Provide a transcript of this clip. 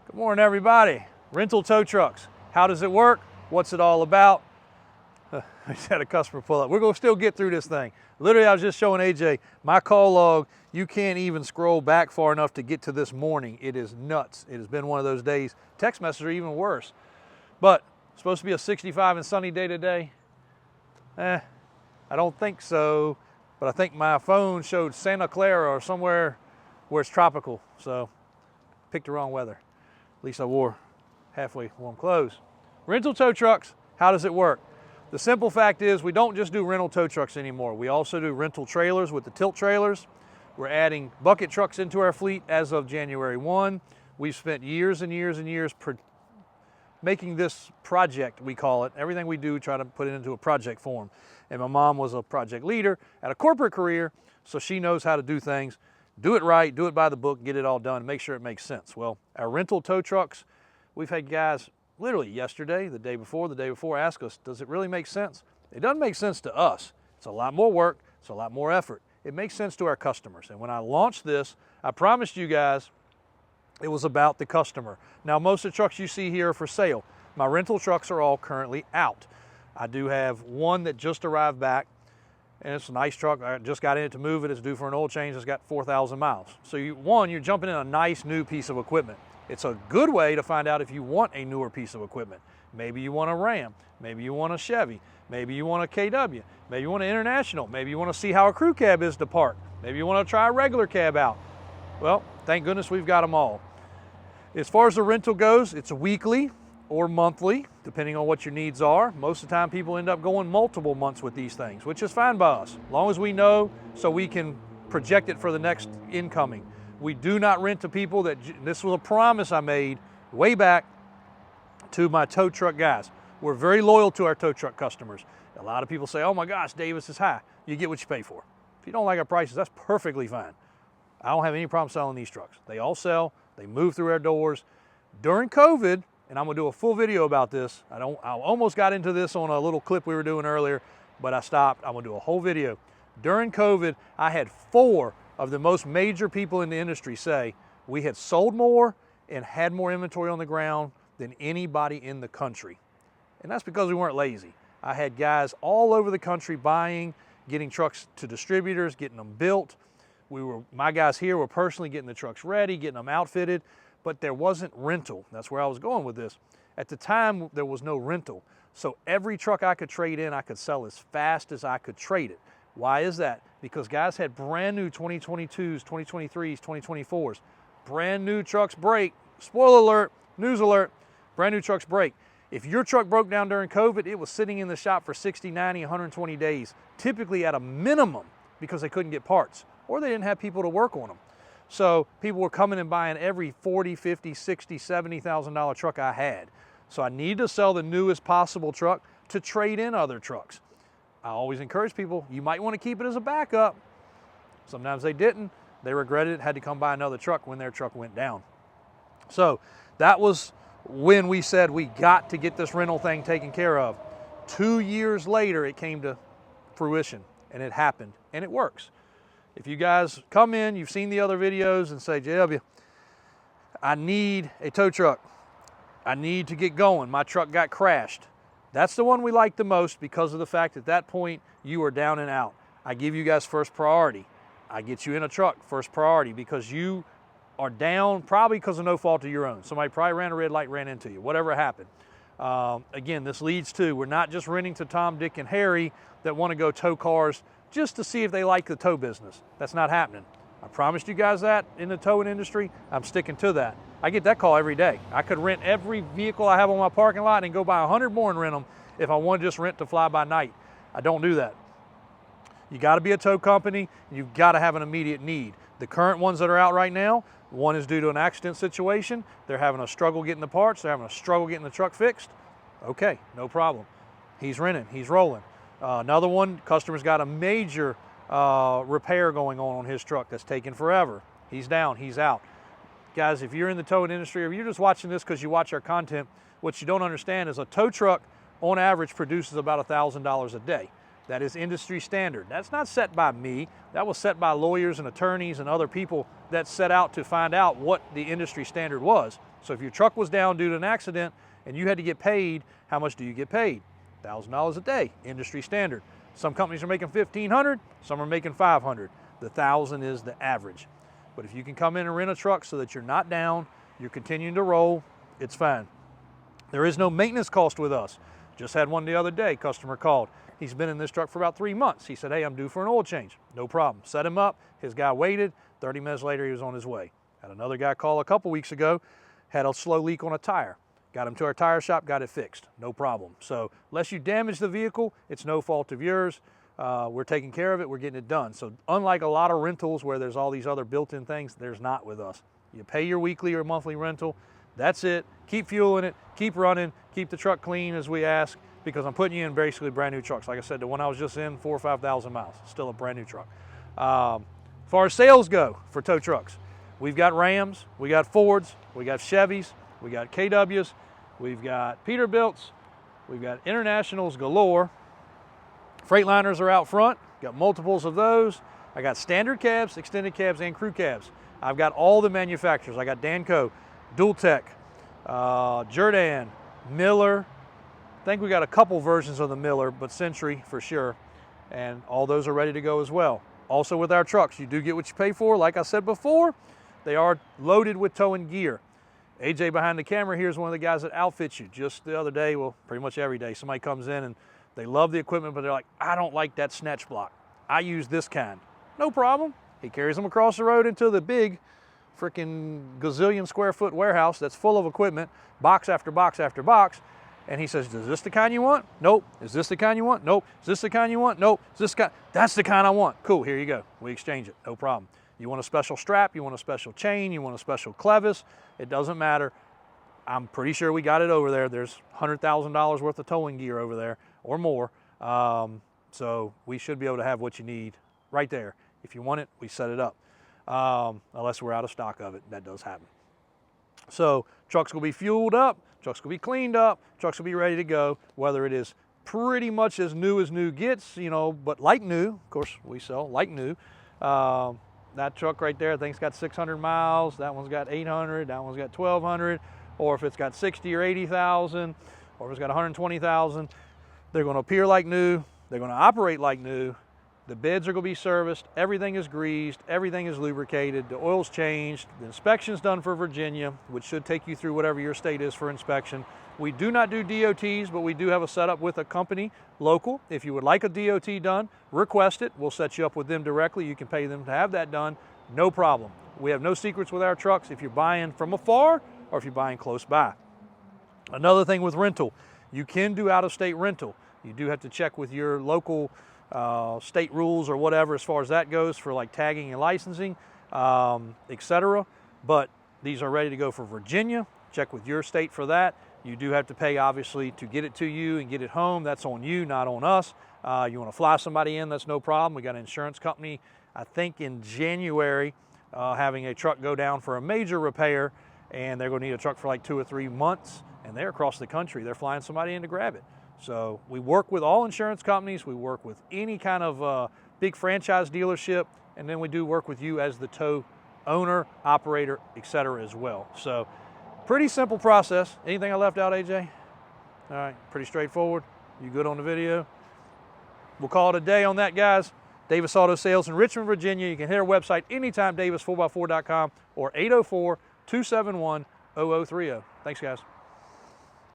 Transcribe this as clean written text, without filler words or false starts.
Good morning, everybody. Rental tow trucks. How does it work? What's it all about? I just had a customer pull up. We're going to still get through this thing. Literally, I was just showing AJ my call log. You can't even scroll back far enough to get to this morning. It is nuts. It has been one of those days. Text messages are even worse. But it's supposed to be a 65 and sunny day today. I don't think so. But I think my phone showed Santa Clara or somewhere where it's tropical. So picked the wrong weather. At least I wore halfway warm clothes. Rental tow trucks, how does it work? The simple fact is we don't just do rental tow trucks anymore. We also do rental trailers with the tilt trailers. We're adding bucket trucks into our fleet as of January 1. We've spent years and years and years making this project, we call it. Everything we do, try to put it into a project form. And my mom was a project leader at a corporate career, so she knows how to do things. Do it right, do it by the book, get it all done, make sure it makes sense. Well, our rental tow trucks, we've had guys literally yesterday, the day before ask us, does it really make sense? It doesn't make sense to us. It's a lot more work, it's a lot more effort. It makes sense to our customers. And when I launched this, I promised you guys it was about the customer. Now, most of the trucks you see here are for sale. My rental trucks are all currently out. I do have one that just arrived back, and it's a nice truck. I just got in it to move it. It's due for an oil change. It's got 4,000 miles. So you're jumping in a nice new piece of equipment. It's a good way to find out if you want a newer piece of equipment. Maybe you want a Ram. Maybe you want a Chevy. Maybe you want a KW. Maybe you want an International. Maybe you want to see how a crew cab is to park. Maybe you want to try a regular cab out. Well, thank goodness we've got them all. As far as the rental goes, it's weekly or monthly, depending on what your needs are. Most of the time people end up going multiple months with these things, which is fine by us, as long as we know so we can project it for the next incoming. We do not rent to people this was a promise I made way back to my tow truck guys. We're very loyal to our tow truck customers. A lot of people say, oh my gosh, Davis is high. You get what you pay for. If you don't like our prices, that's perfectly fine. I don't have any problem selling these trucks. They all sell, they move through our doors. During COVID, and I'm gonna do a full video about this. I almost got into this on a little clip we were doing earlier, but I stopped. I'm gonna do a whole video. During COVID, I had 4 of the most major people in the industry say we had sold more and had more inventory on the ground than anybody in the country. And that's because we weren't lazy. I had guys all over the country buying, getting trucks to distributors, getting them built. My guys here were personally getting the trucks ready, getting them outfitted, but there wasn't rental. That's where I was going with this. At the time, there was no rental. So every truck I could trade in, I could sell as fast as I could trade it. Why is that? Because guys had brand new 2022s, 2023s, 2024s. Brand new trucks break. Spoiler alert, news alert, brand new trucks break. If your truck broke down during COVID, it was sitting in the shop for 60, 90, 120 days, typically at a minimum because they couldn't get parts or they didn't have people to work on them. So people were coming and buying every $40, $50, $60, $70,000 truck I had. So I need to sell the newest possible truck to trade in other trucks. I always encourage people, you might want to keep it as a backup. Sometimes they didn't. They regretted it, had to come buy another truck when their truck went down. So that was when we said we got to get this rental thing taken care of. 2 years later, it came to fruition and it happened and it works. If you guys come in, you've seen the other videos and say, JW, I need a tow truck. I need to get going. My truck got crashed. That's the one we like the most because of the fact at that point you are down and out. I give you guys first priority. I get you in a truck first priority because you are down probably because of no fault of your own. Somebody probably ran a red light, ran into you, whatever happened. Again, this leads to, we're not just renting to Tom, Dick, and Harry that want to go tow cars just to see if they like the tow business. That's not happening. I promised you guys that in the towing industry. I'm sticking to that. I get that call every day. I could rent every vehicle I have on my parking lot and go buy 100 more and rent them if I want to just rent to fly by night. I don't do that. You got to be a tow company. You've got to have an immediate need. The current ones that are out right now, one is due to an accident situation. They're having a struggle getting the parts. They're having a struggle getting the truck fixed. Okay, no problem. He's renting, he's rolling. Another one, customer's got a major repair going on his truck that's taking forever. He's down, he's out. Guys, if you're in the towing industry or you're just watching this because you watch our content, what you don't understand is a tow truck on average produces about $1,000 a day. That is industry standard. That's not set by me. That was set by lawyers and attorneys and other people that set out to find out what the industry standard was. So if your truck was down due to an accident and you had to get paid, how much do you get paid? $1,000 a day, industry standard. Some companies are making $1,500, some are making $500. The $1,000 is the average. But if you can come in and rent a truck so that you're not down, you're continuing to roll, it's fine. There is no maintenance cost with us. Just had one the other day, customer called. He's been in this truck for about 3 months. He said, hey, I'm due for an oil change. No problem. Set him up, his guy waited, 30 minutes later he was on his way. Had another guy call a couple weeks ago, had a slow leak on a tire. Got him to our tire shop, got it fixed, no problem. So unless you damage the vehicle, it's no fault of yours. We're taking care of it, we're getting it done. So unlike a lot of rentals where there's all these other built-in things, there's not with us. You pay your weekly or monthly rental, that's it. Keep fueling it, keep running, keep the truck clean as we ask, because I'm putting you in basically brand new trucks. Like I said, the one I was just in, 4,000 or 5,000 miles, still a brand new truck. As far as sales go for tow trucks, we've got Rams, we got Fords, we got Chevys, we got KWs, we've got Peterbilts, we've got Internationals galore. Freightliners are out front, got multiples of those. I got standard cabs, extended cabs, and crew cabs. I've got all the manufacturers. I got Danco, Dualtech, Jerdan, Miller. I think we got a couple versions of the Miller, but Century for sure. And all those are ready to go as well. Also with our trucks, you do get what you pay for. Like I said before, they are loaded with towing gear. AJ behind the camera here is one of the guys that outfits you. Just the other day, well, pretty much every day, somebody comes in and they love the equipment, but they're like, I don't like that snatch block. I use this kind. No problem. He carries them across the road into the big freaking gazillion square foot warehouse that's full of equipment, box after box after box. And he says, is this the kind you want? Nope. Is this the kind you want? Nope. Is this the kind you want? Nope. Is this the kind? That's the kind I want. Cool, here you go. We exchange it, no problem. You want a special strap, you want a special chain, you want a special clevis, it doesn't matter. I'm pretty sure we got it over there. There's $100,000 worth of towing gear over there or more. So we should be able to have what you need right there. If you want it, we set it up. Unless we're out of stock of it, that does happen. So trucks will be fueled up, trucks will be cleaned up, trucks will be ready to go, whether it is pretty much as new gets, you know, but like new. Of course, we sell like new. That truck right there, I think it's got 600 miles. That one's got 800. That one's got 1,200. Or if it's got 60 or 80,000, or if it's got 120,000, they're going to appear like new. They're going to operate like new. The beds are going to be serviced. Everything is greased. Everything is lubricated. The oil's changed. The inspection's done for Virginia, which should take you through whatever your state is for inspection. We do not do DOTs, but we do have a setup with a company local. If you would like a DOT done, request it. We'll set you up with them directly. You can pay them to have that done. No problem. We have no secrets with our trucks if you're buying from afar or if you're buying close by. Another thing with rental, you can do out-of-state rental. You do have to check with your local state rules or whatever as far as that goes for like tagging and licensing, etc. But these are ready to go for Virginia. Check with your state for that. You do have to pay, obviously, to get it to you and get it home. That's on you, not on us. You want to fly somebody in, that's no problem. We got an insurance company, I think in January, having a truck go down for a major repair, and they're going to need a truck for like 2 or 3 months, and they're across the country. They're flying somebody in to grab it. So we work with all insurance companies. We work with any kind of big franchise dealership, and then we do work with you as the tow owner, operator, etc. as well. So pretty simple process. Anything I left out, AJ? All right, pretty straightforward. You good on the video? We'll call it a day on that, guys. Davis Auto Sales in Richmond, Virginia. You can hit our website anytime, davis4x4.com or 804-271-0030. Thanks, guys.